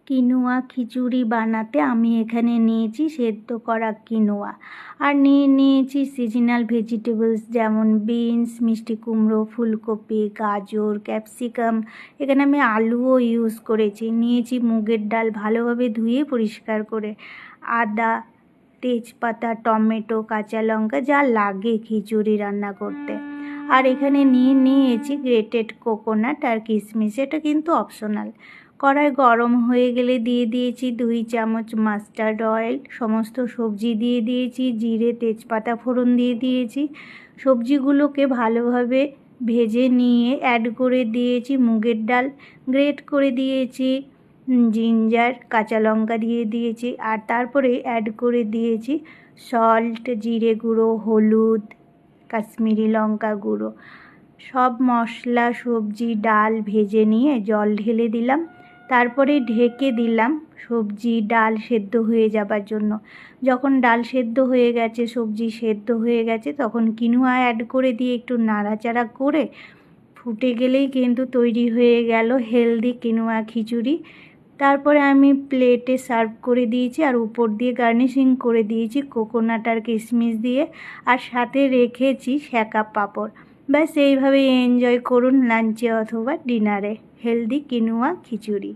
Quinoa খিচুড়ি বানাতে আমি এখানে নিয়েছি সেদ্ধ করা কিনোয়া আর নিয়েছি সিজনাল ভেজিটেবলস যেমন বিনস, মিষ্টি কুমড়ো, ফুলকপি, গাজর, ক্যাপসিকাম। এখানে আমি আলুও ইউজ করেছি। নিয়েছি মুগের ডাল ভালোভাবে ধুয়ে পরিষ্কার করে, আদা, তেজপাতা, টমেটো, কাঁচা লঙ্কা যা লাগে খিচুড়ি রান্না করতে। আর এখানে নিয়েছি গ্রেটেড কোকোনাট আর কিশমিশ, এটা কিন্তু অপশনাল। কড়াই গরম হয়ে গেলে দিয়ে দিয়েছি 2 চামচ মাস্টার্ড অয়েল, সমস্ত সবজি দিয়ে দিয়েছি, জিরে তেজপাতা ফোড়ন দিয়ে দিয়েছি। সবজিগুলোকে ভালোভাবে ভেজে নিয়ে অ্যাড করে দিয়েছি মুগের ডাল, গ্রেট করে দিয়েছি জিঞ্জার, কাঁচা লঙ্কা দিয়ে দিয়েছি আর তারপরে অ্যাড করে দিয়েছি সল্ট, জিরে গুঁড়ো, হলুদ, কাশ্মীরি লঙ্কা গুঁড়ো। সব মশলা, সবজি, ডাল ভেজে নিয়ে জল ঢেলে দিলাম, তারপরে ঢেকে দিলাম সবজি ডাল সেদ্ধ হয়ে যাবার জন্য। যখন ডাল সেদ্ধ হয়ে গেছে, সবজি সেদ্ধ হয়ে গেছে, তখন কিনোয়া অ্যাড করে দিয়ে একটু নাড়াচাড়া করে ফুটে গেলেই কিন্তু তৈরি হয়ে গেল হেলদি কিনোয়া খিচুড়ি। তারপরে আমি প্লেটে সার্ভ করে দিয়েছি আর উপর দিয়ে গার্নিশিং করে দিয়েছি কোকোনাট আর কিশমিশ দিয়ে, আর সাথে রেখেছি সেকা পাঁপড়। ব্যাস এইভাবেই এনজয় করুন লাঞ্চে অথবা ডিনারে হেলদি কিনোয়া খিচুড়ি।